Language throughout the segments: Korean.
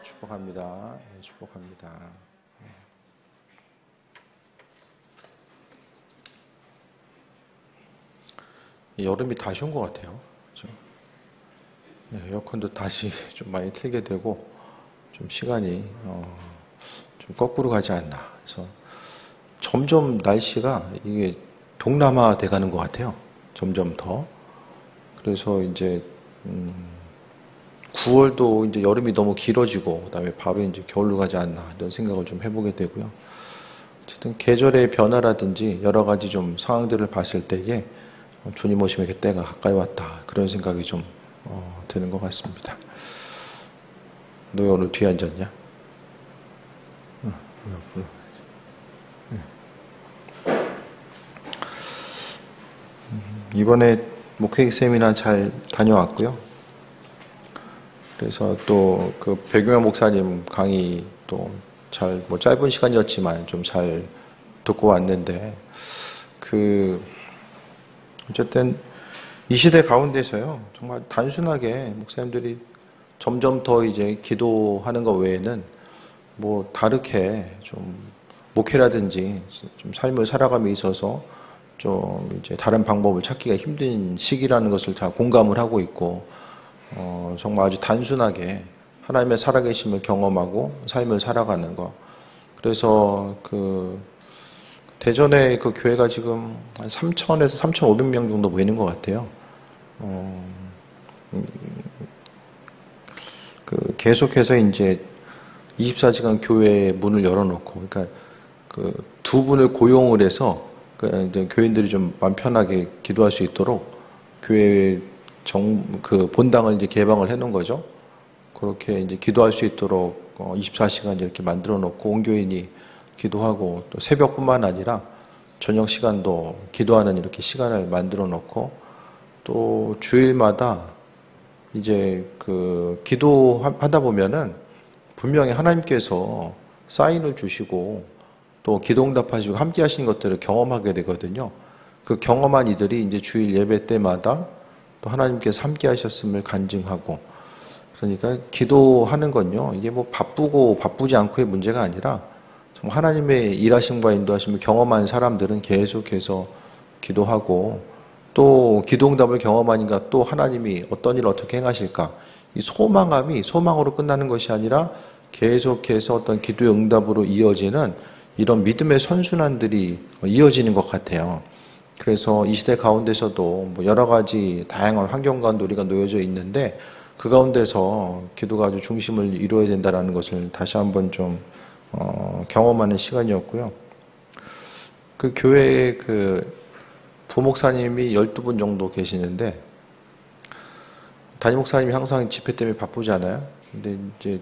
축복합니다. 네, 축복합니다. 여름이 다시 온 것 같아요. 그렇죠? 네, 에어컨도 다시 좀 많이 틀게 되고 좀 시간이 좀 거꾸로 가지 않나. 그래서 점점 날씨가 이게 동남아 돼가는 것 같아요. 점점 더. 그래서 이제 9월도 이제 여름이 너무 길어지고 그다음에 바로 이제 겨울로 가지 않나 이런 생각을 좀 해보게 되고요. 어쨌든 계절의 변화라든지 여러 가지 좀 상황들을 봤을 때에 주님 오심의 때가 가까이 왔다 그런 생각이 좀 드는 것 같습니다. 너 오늘 뒤에 앉았냐? 이번에 목회익 세미나 잘 다녀왔고요. 그래서 또 그 백용현 목사님 강의 또 잘 뭐 짧은 시간이었지만 좀 잘 듣고 왔는데 어쨌든 이 시대 가운데서요 정말 단순하게 목사님들이 점점 더 이제 기도하는 것 외에는 뭐 다르게 좀 목회라든지 좀 삶을 살아감에 있어서 좀 이제 다른 방법을 찾기가 힘든 시기라는 것을 다 공감을 하고 있고 정말 아주 단순하게 하나님의 살아계심을 경험하고 삶을 살아가는 것. 그래서 대전에 그 교회가 지금 한 3,000에서 3,500명 정도 모이는 것 같아요. 계속해서 이제 24시간 교회 문을 열어놓고, 그러니까 두 분을 고용을 해서 이제 교인들이 좀 마음 편하게 기도할 수 있도록 교회 본당을 이제 개방을 해놓은 거죠. 그렇게 이제 기도할 수 있도록 24시간 이렇게 만들어 놓고 온 교인이 기도하고 또 새벽뿐만 아니라 저녁 시간도 기도하는 이렇게 시간을 만들어 놓고 또 주일마다 이제 기도하다 보면은 분명히 하나님께서 사인을 주시고 또 기도 응답하시고 함께 하신 것들을 경험하게 되거든요. 그 경험한 이들이 이제 주일 예배 때마다 또 하나님께서 함께 하셨음을 간증하고, 그러니까 기도하는 건요 이게 뭐 바쁘고 바쁘지 않고의 문제가 아니라 정말 하나님의 일하심과 인도하심을 경험한 사람들은 계속해서 기도하고 또 기도 응답을 경험하니까 또 하나님이 어떤 일을 어떻게 행하실까, 이 소망함이 소망으로 끝나는 것이 아니라 계속해서 어떤 기도의 응답으로 이어지는 이런 믿음의 선순환들이 이어지는 것 같아요. 그래서 이 시대 가운데서도 뭐 여러 가지 다양한 환경 가운데 우리가 놓여져 있는데 그 가운데서 기도가 아주 중심을 이루어야 된다는 것을 다시 한번 좀 경험하는 시간이었고요. 그 교회에 부목사님이 12분 정도 계시는데 담임 목사님이 항상 집회 때문에 바쁘잖아요. 근데 이제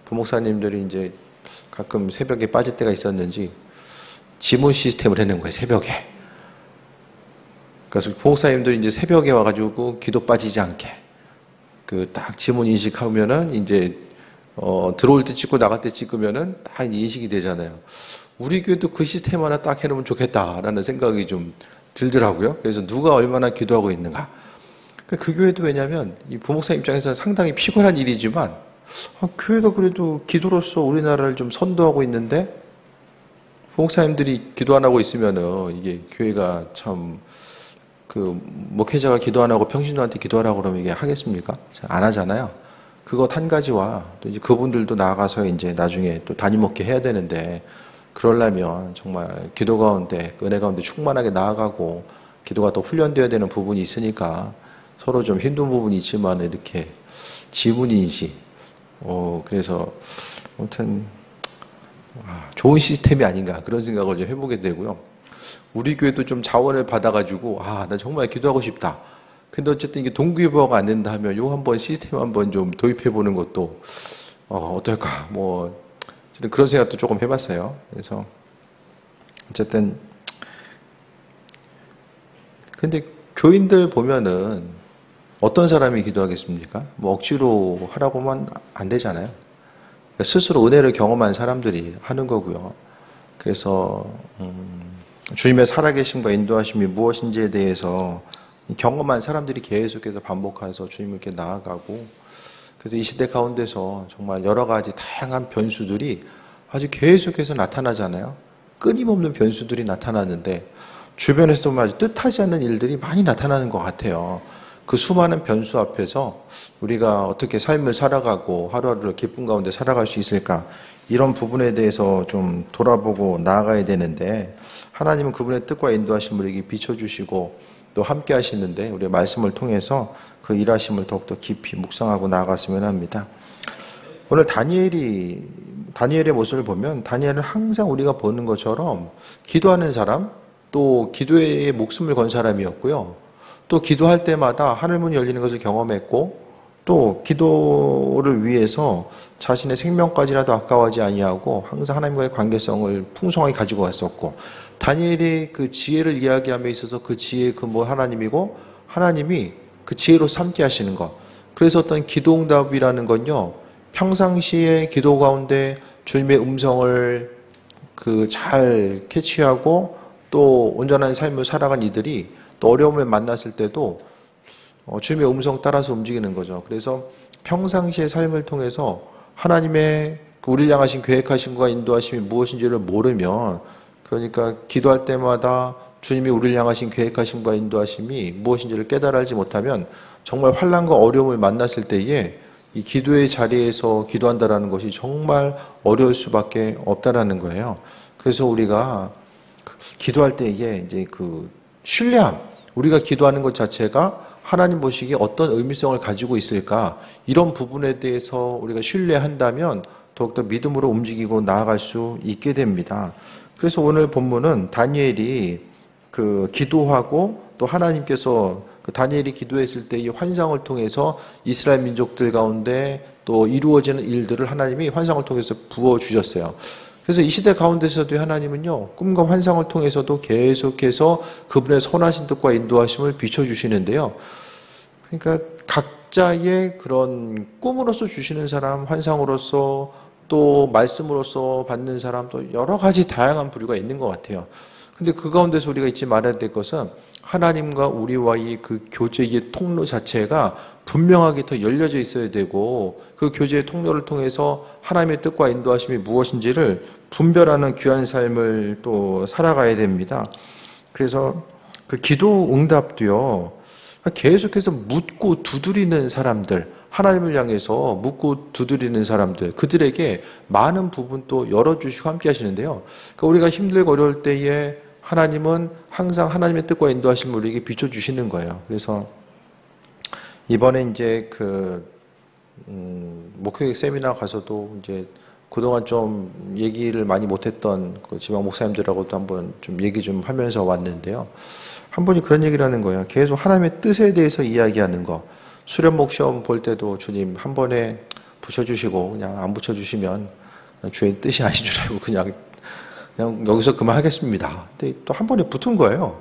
부목사님들이 이제 가끔 새벽에 빠질 때가 있었는지 지문 시스템을 해놓은 거예요, 새벽에. 그래서 부목사님들이 이제 새벽에 와가지고 기도 빠지지 않게 딱 지문 인식하면은 이제 들어올 때 찍고 나갈 때 찍으면은 딱 인식이 되잖아요. 우리 교회도 그 시스템 하나 딱 해놓으면 좋겠다라는 생각이 좀 들더라고요. 그래서 누가 얼마나 기도하고 있는가. 그 교회도 왜냐하면 이 부목사 입장에서는 상당히 피곤한 일이지만 교회가 그래도 기도로서 우리나라를 좀 선도하고 있는데 부목사님들이 기도 안 하고 있으면은 이게 교회가 참 목회자가 기도 안 하고 평신도한테 기도하라고 그러면 이게 하겠습니까? 안 하잖아요. 그것 한 가지와 또 이제 그분들도 나아가서 이제 나중에 또 담임 목회 해야 되는데 그러려면 정말 기도 가운데 은혜 가운데 충만하게 나아가고 기도가 또 훈련되어야 되는 부분이 있으니까 서로 좀 힘든 부분이 있지만 이렇게 지문인식 그래서 아무튼 좋은 시스템이 아닌가 그런 생각을 좀 해보게 되고요. 우리 교회도 좀 자원을 받아가지고 나 정말 기도하고 싶다. 근데 어쨌든 이게 동기부여가 안 된다 하면 요 한번 시스템 한번 좀 도입해 보는 것도 어떨까 뭐 어쨌든 그런 생각도 조금 해봤어요. 그래서 어쨌든 근데 교인들 보면은 어떤 사람이 기도하겠습니까? 뭐 억지로 하라고 하면 안 되잖아요. 스스로 은혜를 경험한 사람들이 하는 거고요. 그래서 주님의 살아계심과 인도하심이 무엇인지에 대해서 경험한 사람들이 계속해서 반복해서 주님께 나아가고 그래서 이 시대 가운데서 정말 여러 가지 다양한 변수들이 아주 계속해서 나타나잖아요. 끊임없는 변수들이 나타나는데 주변에서도 아주 뜻하지 않는 일들이 많이 나타나는 것 같아요. 그 수많은 변수 앞에서 우리가 어떻게 삶을 살아가고 하루하루를 기쁨 가운데 살아갈 수 있을까? 이런 부분에 대해서 좀 돌아보고 나아가야 되는데 하나님은 그분의 뜻과 인도하심을 우리에게 비춰주시고 또 함께 하시는데 우리의 말씀을 통해서 그 일하심을 더욱더 깊이 묵상하고 나아갔으면 합니다. 오늘 다니엘의 모습을 보면 다니엘은 항상 우리가 보는 것처럼 기도하는 사람, 또 기도에 목숨을 건 사람이었고요. 또 기도할 때마다 하늘문이 열리는 것을 경험했고 또 기도를 위해서 자신의 생명까지라도 아까워하지 아니하고 항상 하나님과의 관계성을 풍성하게 가지고 왔었고 다니엘이 그 지혜를 이야기함에 있어서 그 지혜의 근본 하나님이고 하나님이 그 지혜로 함께 하시는 것. 그래서 어떤 기도응답이라는 건요. 평상시에 기도 가운데 주님의 음성을 잘 캐치하고 또 온전한 삶을 살아간 이들이 또 어려움을 만났을 때도 주님의 음성 따라서 움직이는 거죠. 그래서 평상시의 삶을 통해서 하나님의 우리를 향하신 계획하심과 인도하심이 무엇인지를 모르면 그러니까 기도할 때마다 주님이 우리를 향하신 계획하심과 인도하심이 무엇인지를 깨달아 알지 못하면 정말 환난과 어려움을 만났을 때에 이 기도의 자리에서 기도한다라는 것이 정말 어려울 수밖에 없다라는 거예요. 그래서 우리가 기도할 때에 이제 신뢰함, 우리가 기도하는 것 자체가 하나님 보시기에 어떤 의미성을 가지고 있을까? 이런 부분에 대해서 우리가 신뢰한다면 더욱더 믿음으로 움직이고 나아갈 수 있게 됩니다. 그래서 오늘 본문은 다니엘이 기도하고 또 하나님께서 다니엘이 기도했을 때 이 환상을 통해서 이스라엘 민족들 가운데 또 이루어지는 일들을 하나님이 환상을 통해서 부어주셨어요. 그래서 이 시대 가운데서도 하나님은요, 꿈과 환상을 통해서도 계속해서 그분의 선하신 뜻과 인도하심을 비춰주시는데요. 그러니까 각자의 그런 꿈으로서 주시는 사람, 환상으로서 또 말씀으로서 받는 사람, 또 여러 가지 다양한 부류가 있는 것 같아요. 근데 그 가운데서 우리가 잊지 말아야 될 것은 하나님과 우리와의 그 교제의 통로 자체가 분명하게 더 열려져 있어야 되고 그 교제의 통로를 통해서 하나님의 뜻과 인도하심이 무엇인지를 분별하는 귀한 삶을 또 살아가야 됩니다. 그래서 그 기도 응답도요, 계속해서 묻고 두드리는 사람들, 하나님을 향해서 묻고 두드리는 사람들, 그들에게 많은 부분 또 열어주시고 함께 하시는데요. 그러니까 우리가 힘들고 어려울 때에 하나님은 항상 하나님의 뜻과 인도하심을 우리에게 비춰주시는 거예요. 그래서 이번에 이제 목회객 세미나 가서도 이제 그동안 좀 얘기를 많이 못했던 그 지방 목사님들하고도 한번 좀 얘기 좀 하면서 왔는데요. 한 분이 그런 얘기를 하는 거예요. 계속 하나님의 뜻에 대해서 이야기하는 거. 수련목 시험 볼 때도 주님 한 번에 붙여주시고 그냥 안 붙여주시면 주의 뜻이 아닌 줄 알고 그냥 여기서 그만하겠습니다. 근데 또 한 번에 붙은 거예요.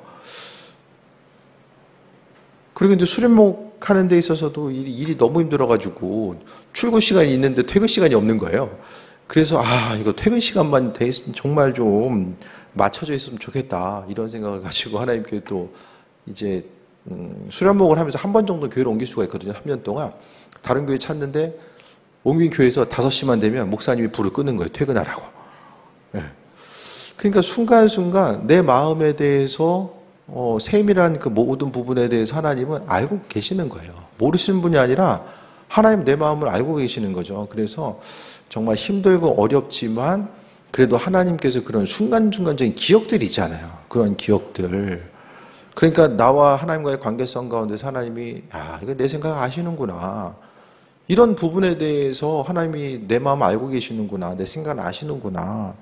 그리고 이제 수련목 하는 데 있어서도 일이 너무 힘들어가지고 출근 시간이 있는데 퇴근 시간이 없는 거예요. 그래서 이거 퇴근 시간만 정말 좀 맞춰져 있으면 좋겠다 이런 생각을 가지고 하나님께 또 이제 수련목을 하면서 한 번 정도 교회를 옮길 수가 있거든요. 3년 동안 다른 교회 찾는데 옮긴 교회에서 5시만 되면 목사님이 불을 끄는 거예요. 퇴근하라고. 네. 그러니까 순간순간 내 마음에 대해서 세밀한 그 모든 부분에 대해서 하나님은 알고 계시는 거예요. 모르시는 분이 아니라 하나님 내 마음을 알고 계시는 거죠. 그래서 정말 힘들고 어렵지만 그래도 하나님께서 그런 순간순간적인 기억들이 있잖아요. 그런 기억들. 그러니까 나와 하나님과의 관계성 가운데서 하나님이 이거 내 생각 아시는구나. 이런 부분에 대해서 하나님이 내 마음 알고 계시는구나. 내 생각 아시는구나.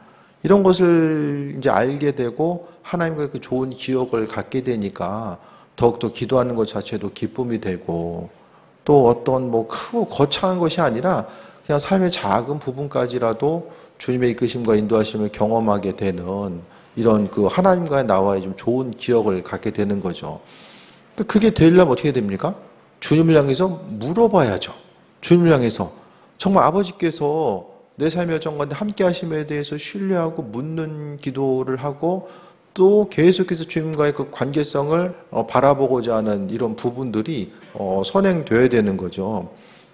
이런 것을 이제 알게 되고 하나님과의 그 좋은 기억을 갖게 되니까 더욱더 기도하는 것 자체도 기쁨이 되고 또 어떤 크고 거창한 것이 아니라 그냥 삶의 작은 부분까지라도 주님의 이끄심과 인도하심을 경험하게 되는 이런 그 하나님과의 나와의 좀 좋은 기억을 갖게 되는 거죠. 그게 되려면 어떻게 됩니까? 주님을 향해서 물어봐야죠. 주님을 향해서 정말 아버지께서 내 삶의 여정 가운데 함께 하심에 대해서 신뢰하고 묻는 기도를 하고 또 계속해서 주님과의 그 관계성을 바라보고자 하는 이런 부분들이 선행되어야 되는 거죠.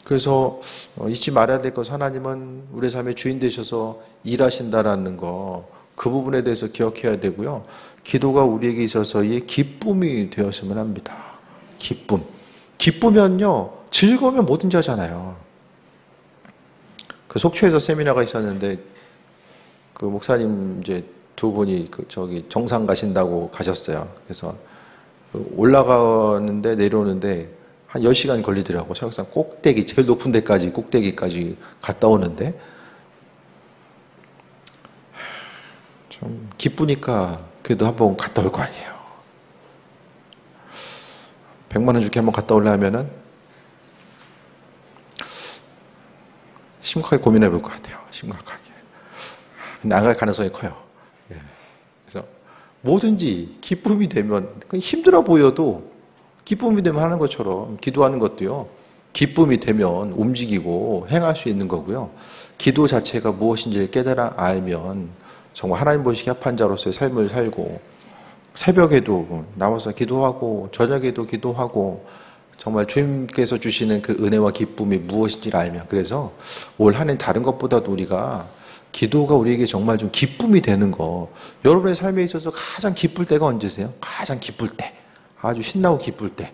그래서 잊지 말아야 될 것은 하나님은 우리 삶의 주인 되셔서 일하신다라는 거, 그 부분에 대해서 기억해야 되고요. 기도가 우리에게 있어서의 기쁨이 되었으면 합니다. 기쁨. 기쁘면요, 즐거우면 뭐든지 하잖아요. 그 속초에서 세미나가 있었는데, 그 목사님 이제 두 분이 정상 가신다고 가셨어요. 그래서 올라가는데 내려오는데 한 10시간 걸리더라고. 설악산 꼭대기, 제일 높은 데까지, 꼭대기까지 갔다 오는데, 좀 기쁘니까 그래도 한번 갔다 올 거 아니에요. 100만 원 주게 한번 갔다 오려면은 심각하게 고민해 볼 것 같아요. 심각하게. 근데 안 갈 가능성이 커요. 그래서 뭐든지 기쁨이 되면, 힘들어 보여도 기쁨이 되면 하는 것처럼 기도하는 것도요, 기쁨이 되면 움직이고 행할 수 있는 거고요. 기도 자체가 무엇인지를 깨달아 알면 정말 하나님 보시기에 합한 자로서의 삶을 살고, 새벽에도 나와서 기도하고 저녁에도 기도하고, 정말 주님께서 주시는 그 은혜와 기쁨이 무엇인지를 알면, 그래서 올 한 해 다른 것보다도 우리가 기도가 우리에게 정말 좀 기쁨이 되는 거, 여러분의 삶에 있어서 가장 기쁠 때가 언제세요? 가장 기쁠 때, 아주 신나고 기쁠 때,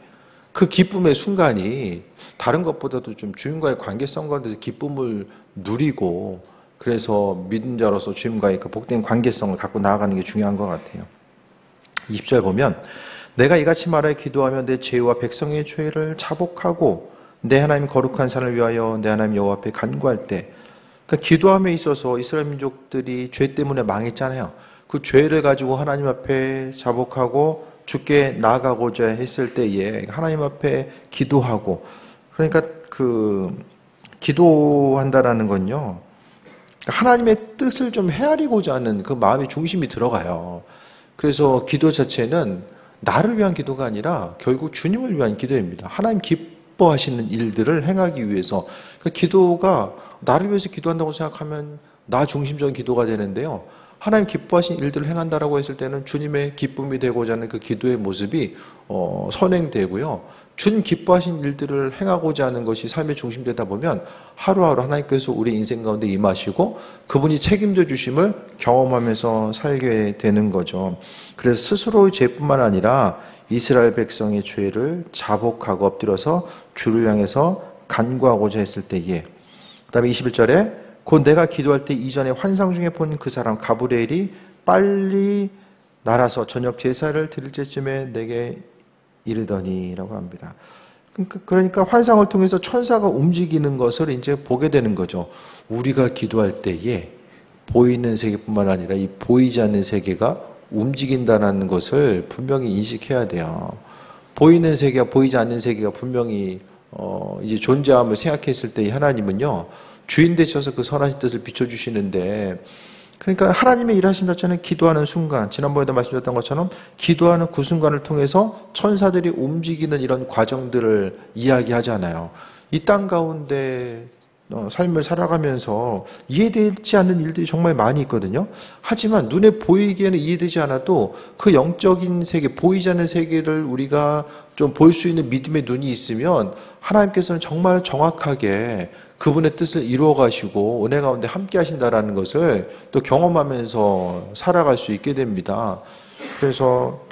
그 기쁨의 순간이 다른 것보다도 좀 주님과의 관계성 가운데서 기쁨을 누리고, 그래서 믿은 자로서 주님과의 그 복된 관계성을 갖고 나아가는 게 중요한 것 같아요. 20절 보면, 내가 이같이 말하여 기도하며 내 죄와 백성의 죄를 자복하고 내 하나님 거룩한 산을 위하여 내 하나님 여호와 앞에 간구할 때, 그러니까 기도함에 있어서 이스라엘 민족들이 죄 때문에 망했잖아요. 그 죄를 가지고 하나님 앞에 자복하고 주께 나아가고자 했을 때에 하나님 앞에 기도하고, 그러니까 그 기도한다라는 건요, 하나님의 뜻을 좀 헤아리고자 하는 그 마음의 중심이 들어가요. 그래서 기도 자체는 나를 위한 기도가 아니라 결국 주님을 위한 기도입니다. 하나님 기뻐하시는 일들을 행하기 위해서. 그 기도가 나를 위해서 기도한다고 생각하면 나 중심적인 기도가 되는데요, 하나님 기뻐하신 일들을 행한다라고 했을 때는 주님의 기쁨이 되고자 하는 그 기도의 모습이 선행되고요. 주님 기뻐하신 일들을 행하고자 하는 것이 삶의 중심되다 보면 하루하루 하나님께서 우리 인생 가운데 임하시고 그분이 책임져 주심을 경험하면서 살게 되는 거죠. 그래서 스스로의 죄뿐만 아니라 이스라엘 백성의 죄를 자복하고 엎드려서 주를 향해서 간구하고자 했을 때에, 그 다음에 21절에 곧 내가 기도할 때 이전에 환상 중에 본 그 사람 가브리엘이 빨리 날아서 저녁 제사를 드릴 때쯤에 내게 이르더니라고 합니다. 그러니까 환상을 통해서 천사가 움직이는 것을 이제 보게 되는 거죠. 우리가 기도할 때에 보이는 세계뿐만 아니라 이 보이지 않는 세계가 움직인다는 것을 분명히 인식해야 돼요. 보이는 세계와 보이지 않는 세계가 분명히 이제 존재함을 생각했을 때 하나님은요, 주인 되셔서 그 선하신 뜻을 비춰주시는데, 그러니까 하나님의 일하심 자체는 기도하는 순간, 지난번에도 말씀드렸던 것처럼 기도하는 그 순간을 통해서 천사들이 움직이는 이런 과정들을 이야기하잖아요. 이 땅 가운데 삶을 살아가면서 이해되지 않는 일들이 정말 많이 있거든요. 하지만 눈에 보이기에는 이해되지 않아도 그 영적인 세계, 보이지 않는 세계를 우리가 좀 볼 수 있는 믿음의 눈이 있으면 하나님께서는 정말 정확하게 그분의 뜻을 이루어 가시고 은혜 가운데 함께 하신다라는 것을 또 경험하면서 살아갈 수 있게 됩니다. 그래서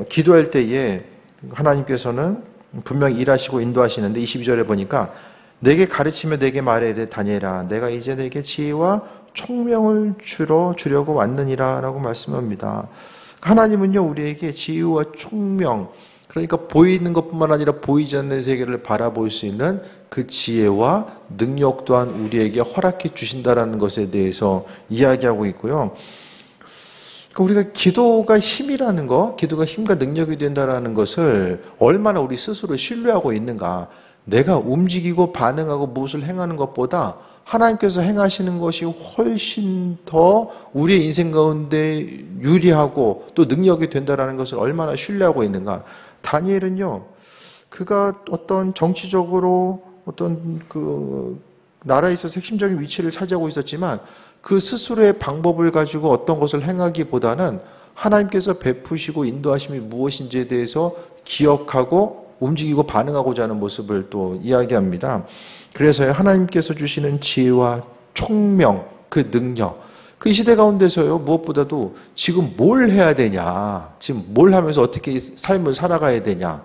기도할 때에 하나님께서는 분명히 일하시고 인도하시는데, 22절에 보니까 내게 가르치며 내게 말해야 돼 다니엘아, 내가 이제 내게 지혜와 총명을 주려고 왔느니라 라고 말씀합니다. 하나님은요, 우리에게 지혜와 총명, 그러니까 보이는 것뿐만 아니라 보이지 않는 세계를 바라볼 수 있는 그 지혜와 능력 또한 우리에게 허락해 주신다라는 것에 대해서 이야기하고 있고요. 그러니까 우리가 기도가 힘이라는 거, 기도가 힘과 능력이 된다라는 것을 얼마나 우리 스스로 신뢰하고 있는가. 내가 움직이고 반응하고 무엇을 행하는 것보다 하나님께서 행하시는 것이 훨씬 더 우리의 인생 가운데 유리하고 또 능력이 된다라는 것을 얼마나 신뢰하고 있는가. 다니엘은요, 그가 어떤 정치적으로 어떤 그 나라에 있어서 핵심적인 위치를 차지하고 있었지만 그 스스로의 방법을 가지고 어떤 것을 행하기보다는 하나님께서 베푸시고 인도하심이 무엇인지에 대해서 기억하고 움직이고 반응하고자 하는 모습을 또 이야기합니다. 그래서 하나님께서 주시는 지혜와 총명, 그 능력, 그 시대 가운데서요, 무엇보다도 지금 뭘 해야 되냐, 지금 뭘 하면서 어떻게 삶을 살아가야 되냐.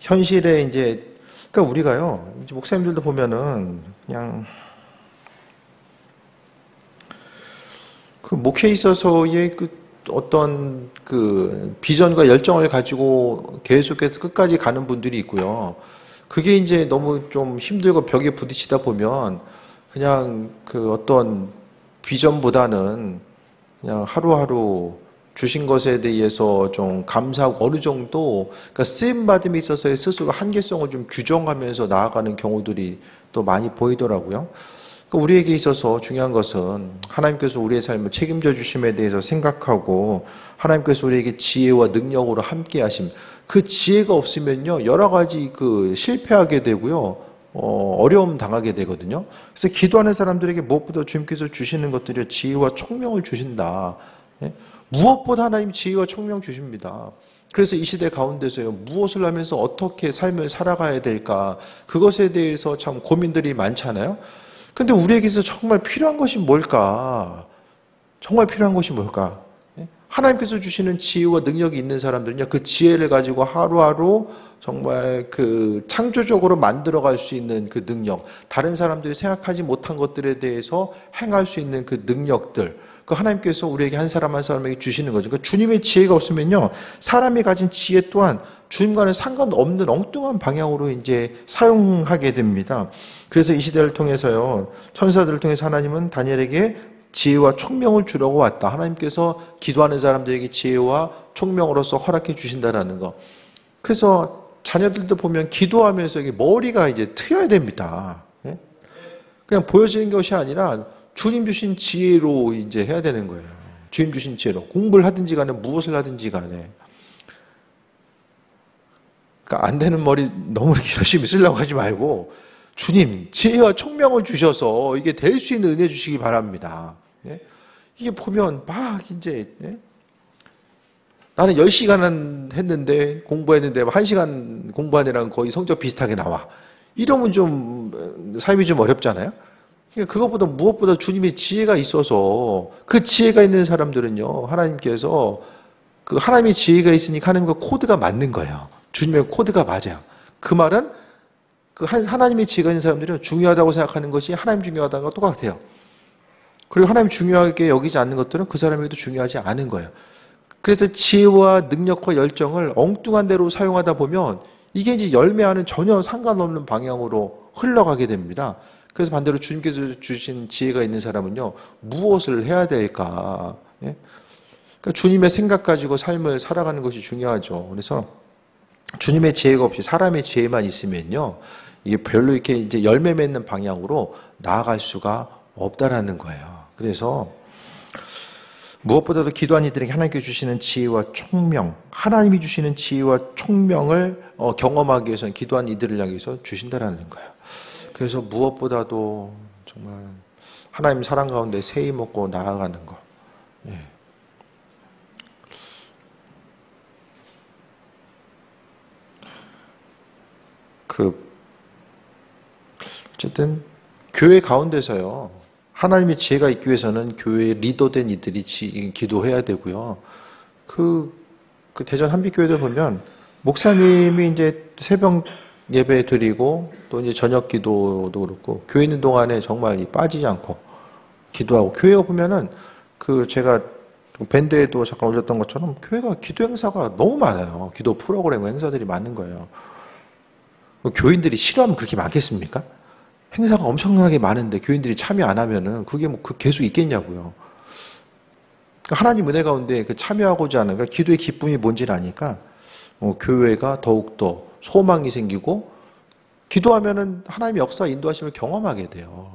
현실에 이제, 그러니까 우리가요, 이제 목사님들도 보면은 그냥 그 목회에 있어서의 그 어떤 그 비전과 열정을 가지고 계속해서 끝까지 가는 분들이 있고요. 그게 이제 너무 좀 힘들고 벽에 부딪히다 보면 그냥 그 어떤 비전보다는 그냥 하루하루 주신 것에 대해서 좀 감사하고 어느 정도 그러니까 쓰임받음에 있어서의 스스로 한계성을 좀 규정하면서 나아가는 경우들이 또 많이 보이더라고요. 그러니까 우리에게 있어서 중요한 것은 하나님께서 우리의 삶을 책임져 주심에 대해서 생각하고 하나님께서 우리에게 지혜와 능력으로 함께 하심. 그 지혜가 없으면요, 여러 가지 그 실패하게 되고요, 어려움 당하게 되거든요. 그래서 기도하는 사람들에게 무엇보다 주님께서 주시는 것들이 지혜와 총명을 주신다. 예? 무엇보다 하나님 지혜와 총명 주십니다. 그래서 이 시대 가운데서요, 무엇을 하면서 어떻게 삶을 살아가야 될까, 그것에 대해서 참 고민들이 많잖아요. 근데 우리에게서 정말 필요한 것이 뭘까? 정말 필요한 것이 뭘까? 하나님께서 주시는 지혜와 능력이 있는 사람들은요, 그 지혜를 가지고 하루하루 정말 그 창조적으로 만들어갈 수 있는 그 능력, 다른 사람들이 생각하지 못한 것들에 대해서 행할 수 있는 그 능력들, 그 하나님께서 우리에게 한 사람 한 사람에게 주시는 거죠. 그러니까 주님의 지혜가 없으면요, 사람이 가진 지혜 또한 주님과는 상관없는 엉뚱한 방향으로 이제 사용하게 됩니다. 그래서 이 시대를 통해서요, 천사들을 통해서 하나님은 다니엘에게 지혜와 총명을 주려고 왔다. 하나님께서 기도하는 사람들에게 지혜와 총명으로서 허락해 주신다라는 거. 그래서 자녀들도 보면 기도하면서 이게 머리가 이제 트여야 됩니다. 그냥 보여지는 것이 아니라 주님 주신 지혜로 이제 해야 되는 거예요. 주님 주신 지혜로. 공부를 하든지 간에 무엇을 하든지 간에. 그러니까 안 되는 머리 너무 이렇게 열심히 쓰려고 하지 말고 주님 지혜와 총명을 주셔서 이게 될 수 있는 은혜 주시기 바랍니다. 이게 보면 막 이제 나는 10시간 했는데 공부했는데 1시간 공부한 애랑 거의 성적 비슷하게 나와. 이러면 좀 삶이 좀 어렵잖아요. 그러니까 그것보다 무엇보다 주님의 지혜가 있어서 그 지혜가 있는 사람들은요, 하나님께서 그 하나님의 지혜가 있으니까 하나님과 코드가 맞는 거예요. 주님의 코드가 맞아요. 그 말은 그 하나님의 지혜가 있는 사람들은 중요하다고 생각하는 것이 하나님 중요하다는 것과 똑같아요. 그리고 하나님 중요하게 여기지 않는 것들은 그 사람에게도 중요하지 않은 거예요. 그래서 지혜와 능력과 열정을 엉뚱한 대로 사용하다 보면 이게 이제 열매와는 전혀 상관없는 방향으로 흘러가게 됩니다. 그래서 반대로 주님께서 주신 지혜가 있는 사람은요, 무엇을 해야 될까? 그러니까 주님의 생각 가지고 삶을 살아가는 것이 중요하죠. 그래서 주님의 지혜가 없이 사람의 지혜만 있으면요, 이게 별로 이렇게 이제 열매 맺는 방향으로 나아갈 수가 없다라는 거예요. 그래서 무엇보다도 기도한 이들에게 하나님께 주시는 지혜와 총명, 하나님이 주시는 지혜와 총명을 경험하기 위해서는 기도한 이들을 향해서 주신다라는 거예요. 그래서 무엇보다도 정말 하나님 사랑 가운데 새히 먹고 나아가는 것. 예. 어쨌든 교회 가운데서요, 하나님의 지혜가 있기 위해서는 교회의 리더된 이들이 기도해야 되고요. 그 대전 한빛교회도 보면 목사님이 이제 새벽 예배 드리고 또 이제 저녁 기도도 그렇고 교회 있는 동안에 정말 빠지지 않고 기도하고, 교회가 보면은 그 제가 밴드에도 잠깐 올렸던 것처럼 교회가 기도 행사가 너무 많아요. 기도 프로그램 행사들이 많은 거예요. 교인들이 싫어하면 그렇게 많겠습니까? 행사가 엄청나게 많은데 교인들이 참여 안 하면은 그게 뭐 계속 있겠냐고요. 그러니까 하나님 은혜 가운데 그 참여하고자 하는, 그러니까 기도의 기쁨이 뭔지를 아니까 교회가 더욱더 소망이 생기고, 기도하면은 하나님의 역사 인도하심을 경험하게 돼요.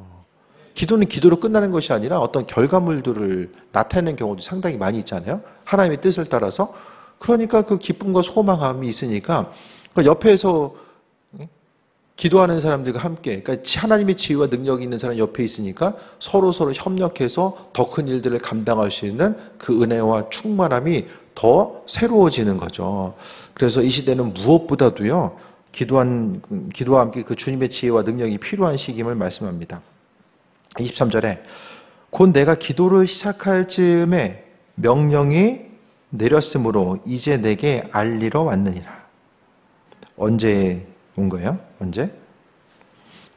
기도는 기도로 끝나는 것이 아니라 어떤 결과물들을 나타내는 경우도 상당히 많이 있잖아요. 하나님의 뜻을 따라서. 그러니까 그 기쁨과 소망함이 있으니까 옆에서 기도하는 사람들과 함께, 그러니까 하나님의 지혜와 능력이 있는 사람 옆에 있으니까 서로 협력해서 더 큰 일들을 감당할 수 있는 그 은혜와 충만함이 더 새로워지는 거죠. 그래서 이 시대는 무엇보다도요, 기도와 함께 그 주님의 지혜와 능력이 필요한 시기임을 말씀합니다. 23절에 곧 내가 기도를 시작할 즈음에 명령이 내렸으므로 이제 내게 알리러 왔느니라. 언제 온 거예요? 언제?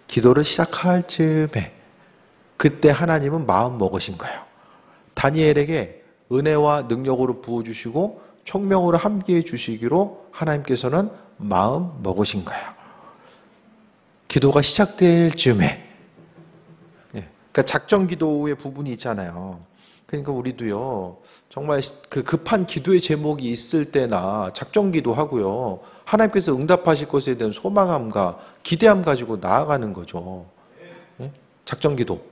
기도를 시작할 즈음에 그때 하나님은 마음 먹으신 거예요. 다니엘에게 은혜와 능력으로 부어주시고 총명으로 함께해 주시기로 하나님께서는 마음 먹으신 거예요. 기도가 시작될 즈음에. 그러니까 작정 기도의 부분이 있잖아요. 그러니까 우리도요, 정말 그 급한 기도의 제목이 있을 때나 작정 기도하고요, 하나님께서 응답하실 것에 대한 소망함과 기대함 가지고 나아가는 거죠. 작정 기도.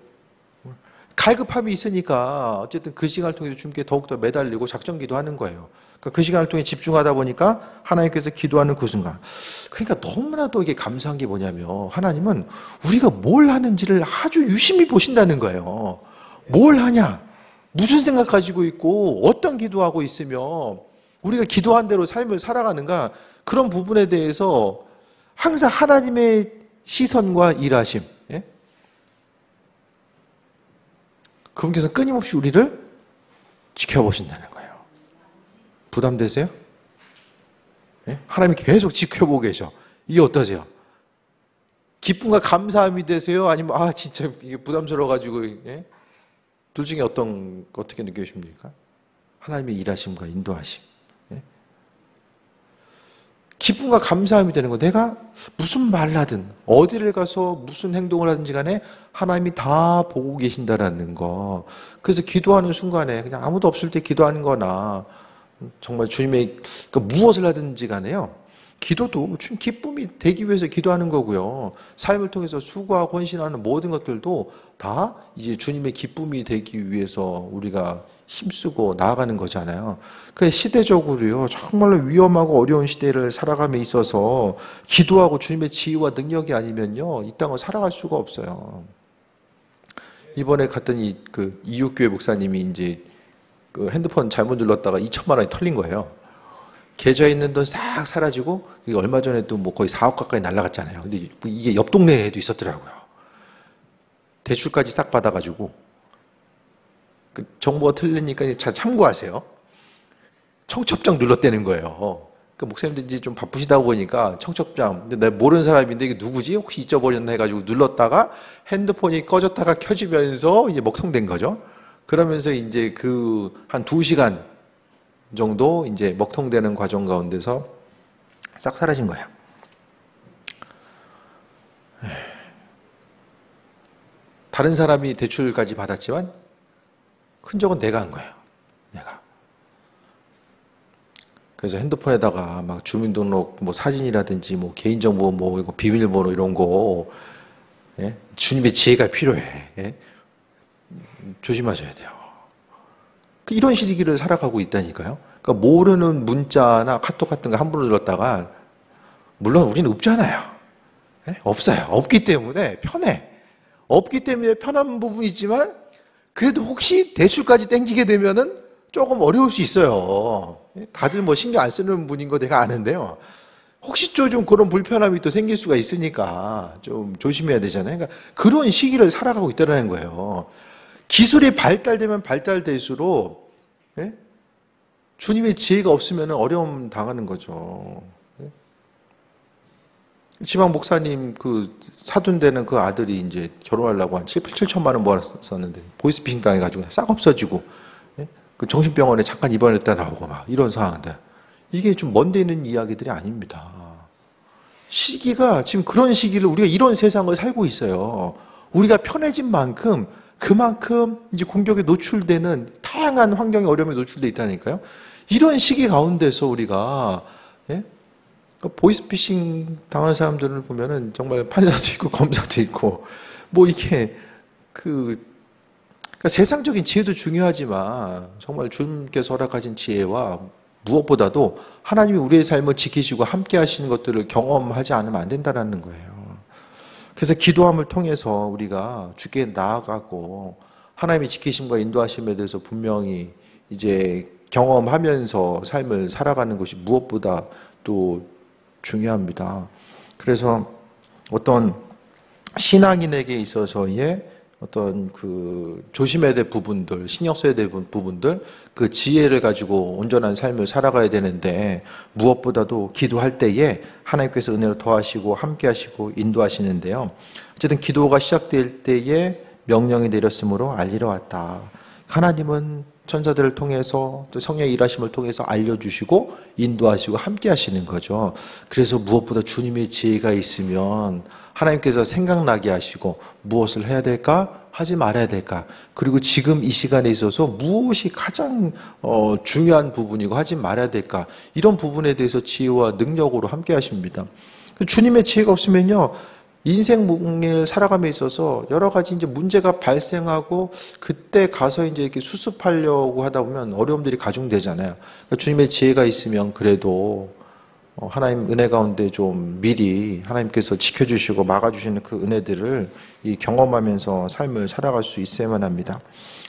갈급함이 있으니까 어쨌든 그 시간을 통해서 주님께 더욱더 매달리고 작정 기도하는 거예요. 그러니까 그 시간을 통해 집중하다 보니까 하나님께서 기도하는 그 순간. 그러니까 너무나도 이게 감사한 게 뭐냐면 하나님은 우리가 뭘 하는지를 아주 유심히 보신다는 거예요. 뭘 하냐? 무슨 생각 가지고 있고 어떤 기도하고 있으며 우리가 기도한 대로 삶을 살아가는가, 그런 부분에 대해서 항상 하나님의 시선과 일하심, 그분께서 끊임없이 우리를 지켜보신다는 거예요. 부담되세요? 하나님이 계속 지켜보고 계셔. 이게 어떠세요? 기쁨과 감사함이 되세요? 아니면 진짜 이게 부담스러워가지고, 둘 중에 어떻게 느껴지십니까? 하나님의 일하심과 인도하심. 기쁨과 감사함이 되는 거. 내가 무슨 말을 하든 어디를 가서 무슨 행동을 하든지 간에 하나님이 다 보고 계신다라는 거. 그래서 기도하는 순간에 그냥 아무도 없을 때 기도하는 거나 정말 주님의 무엇을 하든지 간에요, 기도도 주님 기쁨이 되기 위해서 기도하는 거고요. 삶을 통해서 수고하고 헌신하는 모든 것들도 다 이제 주님의 기쁨이 되기 위해서 우리가 힘쓰고 나아가는 거잖아요. 그 시대적으로요, 정말로 위험하고 어려운 시대를 살아감에 있어서 기도하고 주님의 지혜와 능력이 아니면요, 이 땅을 살아갈 수가 없어요. 이번에 갔더니 그 이웃교회 목사님이 이제 그 핸드폰 잘못 눌렀다가 2천만 원이 털린 거예요. 계좌에 있는 돈 싹 사라지고, 얼마 전에 또 뭐 거의 4억 가까이 날라갔잖아요. 근데 이게 옆 동네에도 있었더라고요. 대출까지 싹 받아가지고. 그 정보가 틀리니까 잘 참고하세요. 청첩장 눌렀다는 거예요. 그 목사님들 이제 좀 바쁘시다 보니까 청첩장, 근데 내가 모르는 사람인데 이게 누구지? 혹시 잊어버렸나 해가지고 눌렀다가 핸드폰이 꺼졌다가 켜지면서 이제 먹통된 거죠. 그러면서 이제 그 한 2시간 정도 이제 먹통되는 과정 가운데서 싹 사라진 거예요. 다른 사람이 대출까지 받았지만 흔적은 내가 한 거예요. 내가. 그래서 핸드폰에다가 막 주민등록 뭐 사진이라든지 뭐 개인정보 뭐 이거 비밀번호 이런 거, 주님의 지혜가 필요해. 조심하셔야 돼요. 이런 시기를 살아가고 있다니까요. 그러니까 모르는 문자나 카톡 같은 거 함부로 눌렀다가, 물론 우리는 없잖아요. 없어요. 없기 때문에 편해. 없기 때문에 편한 부분이 있지만, 그래도 혹시 대출까지 땡기게 되면은 조금 어려울 수 있어요. 다들 뭐 신경 안 쓰는 분인 거 내가 아는데요. 혹시 좀 그런 불편함이 또 생길 수가 있으니까 좀 조심해야 되잖아요. 그러니까 그런 시기를 살아가고 있다는 거예요. 기술이 발달되면 발달될수록 주님의 지혜가 없으면 어려움 당하는 거죠. 지방 목사님 그 사돈되는 그 아들이 이제 결혼하려고 한 7천만 원 모았었는데 보이스피싱 당해가지고 싹 없어지고, 그 정신병원에 잠깐 입원했다 나오고 막 이런 상황인데, 이게 좀 먼데 있는 이야기들이 아닙니다. 시기가 지금 그런 시기를, 우리가 이런 세상을 살고 있어요. 우리가 편해진 만큼 그만큼 이제 공격에 노출되는 다양한 환경의 어려움에 노출돼 있다니까요. 이런 시기 가운데서 우리가, 보이스피싱 당한 사람들을 보면은 정말 판사도 있고 검사도 있고, 뭐 이게 그러니까 세상적인 지혜도 중요하지만 정말 주님께서 허락하신 지혜와 무엇보다도 하나님이 우리의 삶을 지키시고 함께 하시는 것들을 경험하지 않으면 안 된다는 거예요. 그래서 기도함을 통해서 우리가 주께 나아가고 하나님의 지키심과 인도하심에 대해서 분명히 이제 경험하면서 삶을 살아가는 것이 무엇보다 또 중요합니다. 그래서 어떤 신앙인에게 있어서의 어떤 그 조심해야 될 부분들, 신경 써야 될 부분들, 그 지혜를 가지고 온전한 삶을 살아가야 되는데 무엇보다도 기도할 때에 하나님께서 은혜를 더하시고 함께 하시고 인도하시는데요. 어쨌든 기도가 시작될 때에 명령이 내렸으므로 알리러 왔다. 하나님은 천사들을 통해서 또 성령의 일하심을 통해서 알려주시고 인도하시고 함께 하시는 거죠. 그래서 무엇보다 주님의 지혜가 있으면 하나님께서 생각나게 하시고 무엇을 해야 될까? 하지 말아야 될까? 그리고 지금 이 시간에 있어서 무엇이 가장 중요한 부분이고 하지 말아야 될까? 이런 부분에 대해서 지혜와 능력으로 함께 하십니다. 주님의 지혜가 없으면요, 인생에 살아감에 있어서 여러 가지 이제 문제가 발생하고 그때 가서 이제 이렇게 수습하려고 하다 보면 어려움들이 가중되잖아요. 그러니까 주님의 지혜가 있으면 그래도 하나님 은혜 가운데 좀 미리 하나님께서 지켜주시고 막아주시는 그 은혜들을 경험하면서 삶을 살아갈 수 있어야만 합니다.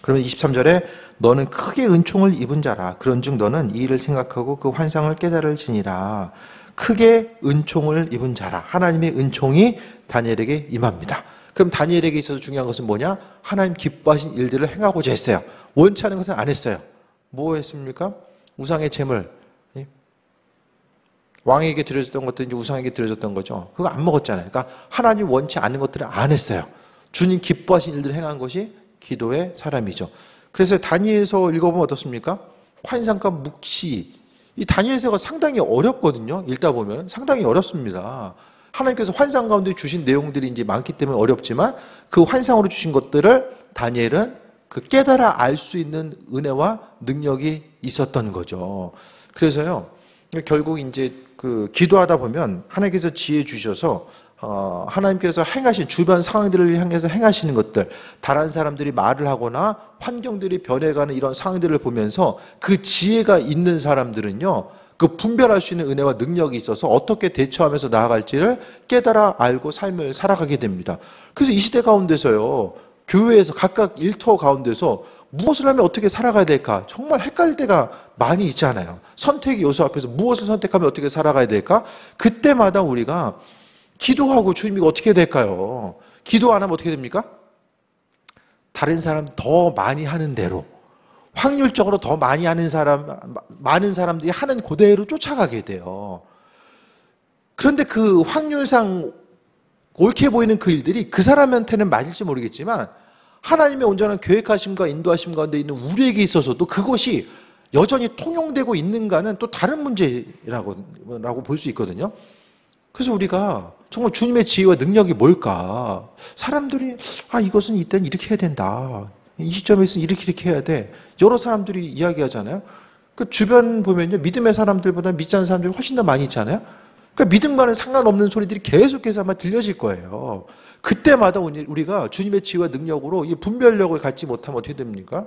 그러면 23절에 너는 크게 은총을 입은 자라. 그런즉 너는 이 일을 생각하고 그 환상을 깨달을지니라. 크게 은총을 입은 자라. 하나님의 은총이 다니엘에게 임합니다. 그럼 다니엘에게 있어서 중요한 것은 뭐냐? 하나님 기뻐하신 일들을 행하고자 했어요. 원치 않은 것은 안 했어요. 뭐 했습니까? 우상의 제물, 왕에게 드려졌던 것도 이제 우상에게 드려졌던 거죠. 그거 안 먹었잖아요. 그러니까 하나님 원치 않은 것들을 안 했어요. 주님 기뻐하신 일들을 행한 것이 기도의 사람이죠. 그래서 다니엘서 읽어보면 어떻습니까? 환상과 묵시, 이 다니엘서가 상당히 어렵거든요. 읽다 보면 상당히 어렵습니다. 하나님께서 환상 가운데 주신 내용들이 이제 많기 때문에 어렵지만 그 환상으로 주신 것들을 다니엘은 그 깨달아 알 수 있는 은혜와 능력이 있었던 거죠. 그래서요, 결국 이제 그 기도하다 보면 하나님께서 지혜 주셔서 하나님께서 행하신 주변 상황들을 향해서 행하시는 것들, 다른 사람들이 말을 하거나 환경들이 변해가는 이런 상황들을 보면서 그 지혜가 있는 사람들은요, 그 분별할 수 있는 은혜와 능력이 있어서 어떻게 대처하면서 나아갈지를 깨달아 알고 삶을 살아가게 됩니다. 그래서 이 시대 가운데서요, 교회에서 각각 일터 가운데서 무엇을 하면 어떻게 살아가야 될까? 정말 헷갈릴 때가 많이 있잖아요. 선택의 요소 앞에서 무엇을 선택하면 어떻게 살아가야 될까? 그때마다 우리가 기도하고 주님 이거 어떻게 될까요? 기도 안 하면 어떻게 됩니까? 다른 사람 더 많이 하는 대로, 확률적으로 더 많이 하는 많은 사람들이 하는 그대로 쫓아가게 돼요. 그런데 그 확률상 옳게 보이는 그 일들이 그 사람한테는 맞을지 모르겠지만 하나님의 온전한 계획하심과 인도하심 가운데 있는 우리에게 있어서도 그것이 여전히 통용되고 있는가는 또 다른 문제라고 볼 수 있거든요. 그래서 우리가 정말 주님의 지혜와 능력이 뭘까? 사람들이 이것은 이땐 이렇게 해야 된다. 이 시점에서 이렇게 해야 돼. 여러 사람들이 이야기하잖아요. 그 주변 보면요, 믿음의 사람들보다 믿지 않는 사람들이 훨씬 더 많이 있잖아요. 그러니까 믿음과는 상관없는 소리들이 계속해서 아마 들려질 거예요. 그때마다 우리가 주님의 지혜와 능력으로 이 분별력을 갖지 못하면 어떻게 됩니까?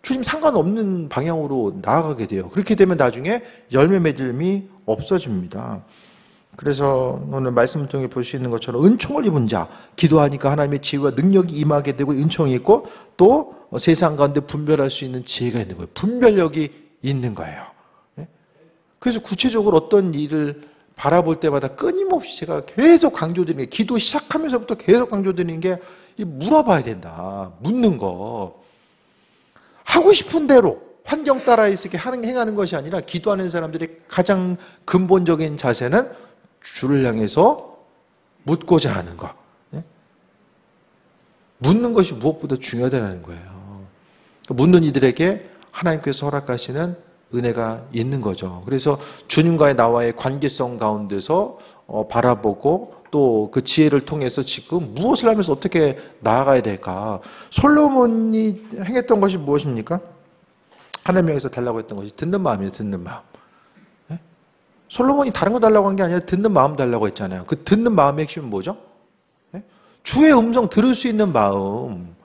주님 상관없는 방향으로 나아가게 돼요. 그렇게 되면 나중에 열매 맺음이 없어집니다. 그래서 오늘 말씀을 통해 볼 수 있는 것처럼 은총을 입은 자, 기도하니까 하나님의 지혜와 능력이 임하게 되고 은총이 있고 또 세상 가운데 분별할 수 있는 지혜가 있는 거예요. 분별력이 있는 거예요. 그래서 구체적으로 어떤 일을 바라볼 때마다 끊임없이 제가 계속 강조드리는 게, 기도 시작하면서부터 계속 강조드리는 게 물어봐야 된다. 묻는 거. 하고 싶은 대로 환경 따라 이렇게 행하는 것이 아니라 기도하는 사람들의 가장 근본적인 자세는 주를 향해서 묻고자 하는 것. 묻는 것이 무엇보다 중요하다는 거예요. 묻는 이들에게 하나님께서 허락하시는 은혜가 있는 거죠. 그래서 주님과의 나와의 관계성 가운데서 바라보고 또 그 지혜를 통해서 지금 무엇을 하면서 어떻게 나아가야 될까? 솔로몬이 행했던 것이 무엇입니까? 하나님 향해서 달라고 했던 것이 듣는 마음이에요. 듣는 마음. 솔로몬이 다른 거 달라고 한 게 아니라 듣는 마음 달라고 했잖아요. 그 듣는 마음의 핵심은 뭐죠? 주의 음성 들을 수 있는 마음,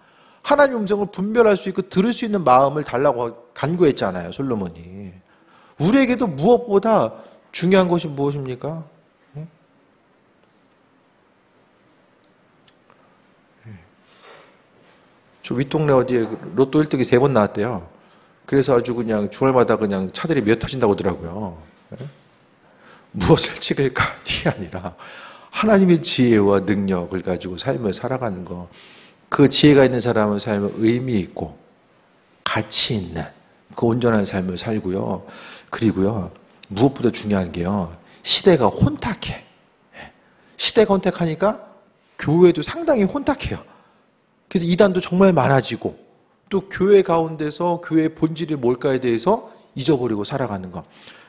하나님의 음성을 분별할 수 있고 들을 수 있는 마음을 달라고 간구했잖아요, 솔로몬이. 우리에게도 무엇보다 중요한 것이 무엇입니까? 저 윗동네 어디에 로또 1등이 3번 나왔대요. 그래서 아주 그냥 주말마다 그냥 차들이 몇 터진다고 하더라고요. 무엇을 찍을까? 이게 아니라 하나님의 지혜와 능력을 가지고 삶을 살아가는 거. 그 지혜가 있는 사람은 삶을 의미 있고 가치 있는 그 온전한 삶을 살고요. 그리고요, 무엇보다 중요한 게요, 시대가 혼탁해. 시대가 혼탁하니까 교회도 상당히 혼탁해요. 그래서 이단도 정말 많아지고 또 교회 가운데서 교회의 본질이 뭘까에 대해서 잊어버리고 살아가는 거.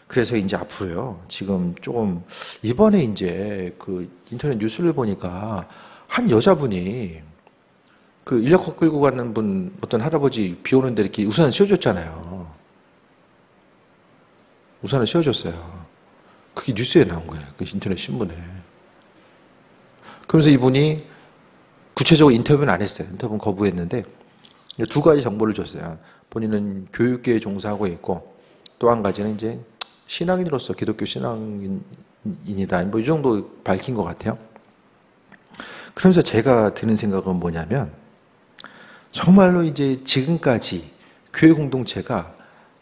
그래서 이제 앞으로요, 지금 조금 이번에 이제 그 인터넷 뉴스를 보니까 한 여자분이 그 인력거 끌고 가는 분, 어떤 할아버지 비 오는데 이렇게 우산을 씌워줬잖아요. 우산을 씌워줬어요. 그게 뉴스에 나온 거예요. 그 인터넷 신문에. 그러면서 이분이 구체적으로 인터뷰는 안 했어요. 인터뷰는 거부했는데 두 가지 정보를 줬어요. 본인은 교육계에 종사하고 있고 또 한 가지는 이제 신앙인으로서 기독교 신앙인이다. 뭐 이 정도 밝힌 것 같아요. 그러면서 제가 드는 생각은 뭐냐면 정말로 이제 지금까지 교회 공동체가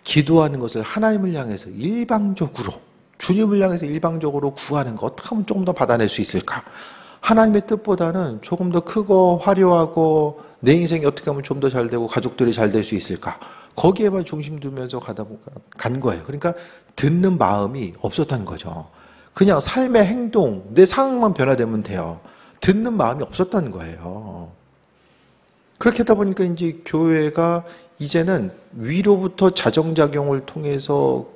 기도하는 것을 하나님을 향해서 일방적으로, 주님을 향해서 일방적으로 구하는 거 어떻게 하면 조금 더 받아낼 수 있을까? 하나님의 뜻보다는 조금 더 크고 화려하고 내 인생이 어떻게 하면 좀 더 잘 되고 가족들이 잘 될 수 있을까? 거기에만 중심 두면서 간 거예요. 그러니까 듣는 마음이 없었다는 거죠. 그냥 삶의 행동, 내 상황만 변화되면 돼요. 듣는 마음이 없었다는 거예요. 그렇게 하다 보니까 이제 교회가 이제는 위로부터 자정작용을 통해서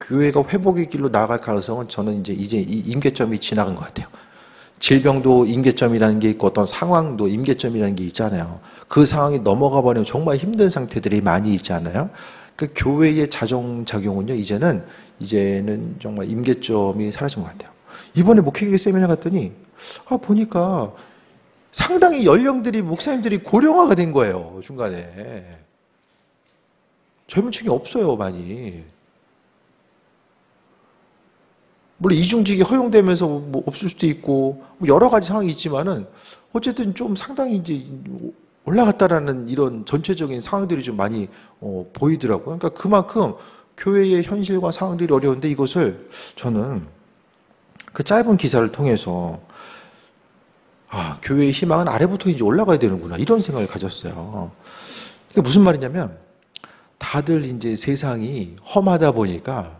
교회가 회복의 길로 나아갈 가능성은 저는 이제 이 임계점이 지나간 것 같아요. 질병도 임계점이라는 게 있고 어떤 상황도 임계점이라는 게 있잖아요. 그 상황이 넘어가 버리면 정말 힘든 상태들이 많이 있잖아요. 그 교회의 자정작용은요, 이제는 정말 임계점이 사라진 것 같아요. 이번에 목회계 세미나 갔더니, 보니까 상당히 연령들이, 목사님들이 고령화가 된 거예요, 중간에. 젊은 층이 없어요, 많이. 물론 이중직이 허용되면서 뭐 없을 수도 있고, 뭐 여러 가지 상황이 있지만은, 어쨌든 좀 상당히 이제 올라갔다라는 이런 전체적인 상황들이 좀 많이 보이더라고요. 그러니까 그만큼 교회의 현실과 상황들이 어려운데 이것을 저는 그 짧은 기사를 통해서 교회의 희망은 아래부터 이제 올라가야 되는구나, 이런 생각을 가졌어요. 그게 무슨 말이냐면, 다들 이제 세상이 험하다 보니까,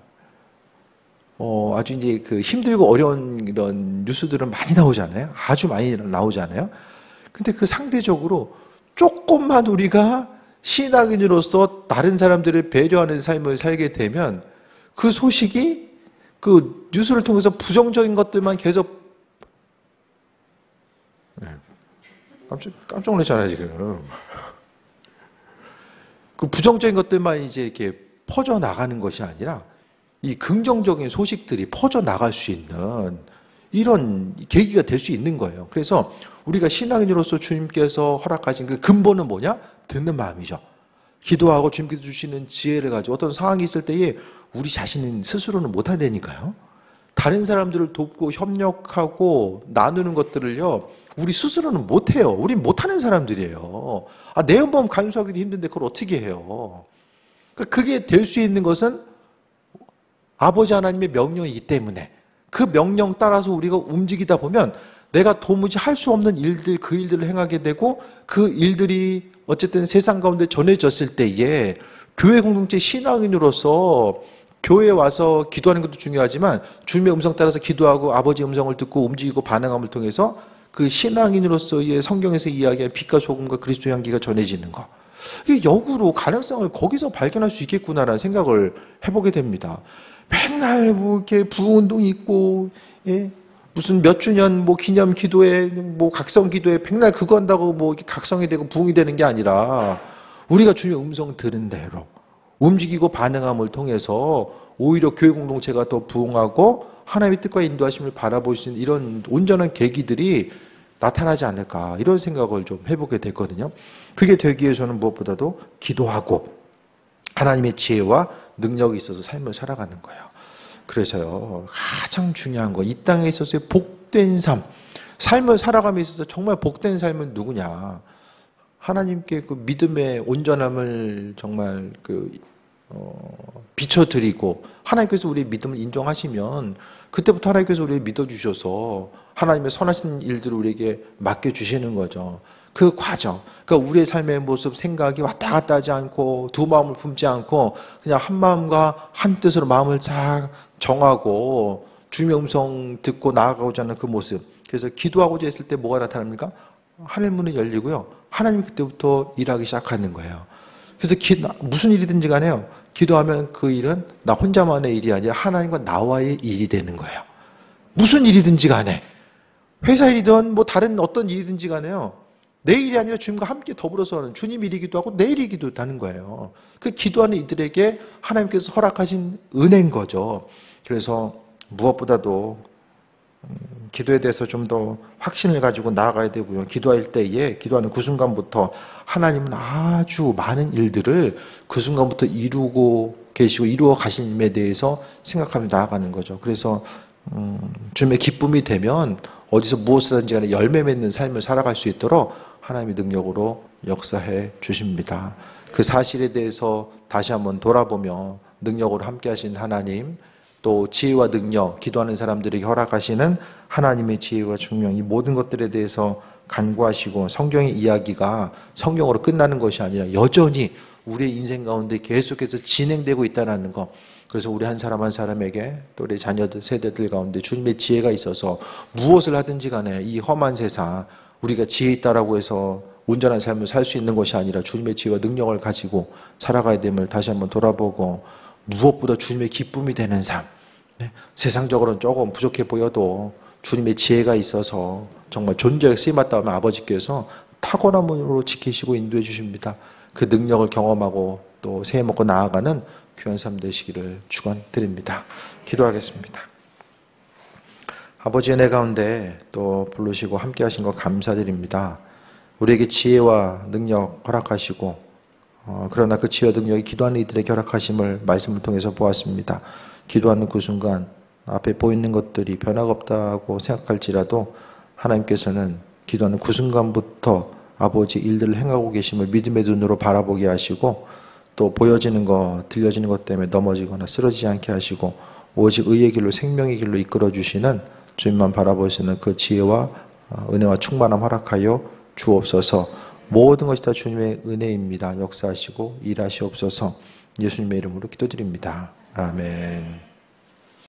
아주 이제 그 힘들고 어려운 이런 뉴스들은 많이 나오잖아요. 아주 많이 나오잖아요. 근데 그 상대적으로 조금만 우리가 신앙인으로서 다른 사람들을 배려하는 삶을 살게 되면 그 소식이 그 뉴스를 통해서 부정적인 것들만 계속 깜짝 놀랐잖아요, 지금. 그 부정적인 것들만 이제 이렇게 퍼져나가는 것이 아니라 이 긍정적인 소식들이 퍼져나갈 수 있는 이런 계기가 될 수 있는 거예요. 그래서 우리가 신앙인으로서 주님께서 허락하신 그 근본은 뭐냐? 듣는 마음이죠. 기도하고 주님께서 주시는 지혜를 가지고 어떤 상황이 있을 때에 우리 자신은 스스로는 못한다니까요. 다른 사람들을 돕고 협력하고 나누는 것들을요, 우리 스스로는 못해요. 우린 못하는 사람들이에요. 내 음범 간수하기도 힘든데 그걸 어떻게 해요? 그게 될 수 있는 것은 아버지 하나님의 명령이기 때문에 그 명령 따라서 우리가 움직이다 보면 내가 도무지 할 수 없는 일들, 그 일들을 행하게 되고 그 일들이 어쨌든 세상 가운데 전해졌을 때에 교회 공동체 신앙인으로서 교회에 와서 기도하는 것도 중요하지만 주님의 음성 따라서 기도하고 아버지의 음성을 듣고 움직이고 반응함을 통해서 그 신앙인으로서의 성경에서 이야기한 빛과 소금과 그리스도의 향기가 전해지는 거. 이게 역으로 가능성을 거기서 발견할 수 있겠구나라는 생각을 해보게 됩니다. 맨날 뭐 이렇게 부흥운동 있고, 예? 무슨 몇 주년 뭐 기념 기도회, 뭐 각성 기도회 맨날 그거 한다고 뭐 이렇게 각성이 되고 부흥이 되는 게 아니라 우리가 주님의 음성 들은 대로 움직이고 반응함을 통해서 오히려 교회 공동체가 더 부흥하고 하나님의 뜻과 인도하심을 바라볼 수 있는 이런 온전한 계기들이 나타나지 않을까, 이런 생각을 좀 해보게 됐거든요. 그게 되기 위해서는 무엇보다도 기도하고 하나님의 지혜와 능력이 있어서 삶을 살아가는 거예요. 그래서요, 가장 중요한 거, 이 땅에 있어서의 복된 삶, 삶을 살아감에 있어서 정말 복된 삶은 누구냐? 하나님께 그 믿음의 온전함을 정말 비춰드리고 하나님께서 우리의 믿음을 인정하시면 그때부터 하나님께서 우리를 믿어주셔서 하나님의 선하신 일들을 우리에게 맡겨주시는 거죠. 그 과정, 그러니까 우리의 삶의 모습, 생각이 왔다 갔다 하지 않고 두 마음을 품지 않고 그냥 한 마음과 한 뜻으로 마음을 잘 정하고 주님의 음성 듣고 나아가고자 하는 그 모습. 그래서 기도하고자 했을 때 뭐가 나타납니까? 하늘 문이 열리고요. 하나님이 그때부터 일하기 시작하는 거예요. 그래서 무슨 일이든지 간에요. 기도하면 그 일은 나 혼자만의 일이 아니라 하나님과 나와의 일이 되는 거예요. 무슨 일이든지 간에. 회사 일이든 뭐 다른 어떤 일이든지 간에요. 내 일이 아니라 주님과 함께 더불어서 하는 주님 일이기도 하고 내 일이기도 하는 거예요. 그 기도하는 이들에게 하나님께서 허락하신 은혜인 거죠. 그래서 무엇보다도 기도에 대해서 좀 더 확신을 가지고 나아가야 되고요. 기도할 때에 기도하는 그 순간부터 하나님은 아주 많은 일들을 그 순간부터 이루고 계시고 이루어 가심에 대해서 생각하며 나아가는 거죠. 그래서 주님의 기쁨이 되면 어디서 무엇이든지 간에 열매 맺는 삶을 살아갈 수 있도록 하나님의 능력으로 역사해 주십니다. 그 사실에 대해서 다시 한번 돌아보며 능력으로 함께 하신 하나님, 또 지혜와 능력, 기도하는 사람들에게 허락하시는 하나님의 지혜와 중명, 이 모든 것들에 대해서 간구하시고 성경의 이야기가 성경으로 끝나는 것이 아니라 여전히 우리의 인생 가운데 계속해서 진행되고 있다는 것. 그래서 우리 한 사람 한 사람에게 또 우리 자녀들, 세대들 가운데 주님의 지혜가 있어서 무엇을 하든지 간에 이 험한 세상 우리가 지혜 있다라고 해서 온전한 삶을 살 수 있는 것이 아니라 주님의 지혜와 능력을 가지고 살아가야 됨을 다시 한번 돌아보고 무엇보다 주님의 기쁨이 되는 삶. 네? 세상적으로는 조금 부족해 보여도 주님의 지혜가 있어서 정말 존재에 쓰임받다 하면 아버지께서 탁월함으로 지키시고 인도해 주십니다. 그 능력을 경험하고 또 새해 먹고 나아가는 귀한 삶 되시기를 축원드립니다. 기도하겠습니다. 아버지 은혜 가운데 또 부르시고 함께 하신 것 감사드립니다. 우리에게 지혜와 능력 허락하시고 그러나 그 지혜와 능력이 기도하는 이들에게 허락하심을 말씀을 통해서 보았습니다. 기도하는 그 순간 앞에 보이는 것들이 변화가 없다고 생각할지라도 하나님께서는 기도하는 그 순간부터 아버지 일들을 행하고 계심을 믿음의 눈으로 바라보게 하시고 또 보여지는 것, 들려지는 것 때문에 넘어지거나 쓰러지지 않게 하시고 오직 의의 길로 생명의 길로 이끌어 주시는 주님만 바라보시는 그 지혜와 은혜와 충만함 허락하여 주옵소서. 모든 것이 다 주님의 은혜입니다. 역사하시고 일하시옵소서. 예수님의 이름으로 기도드립니다. 아멘.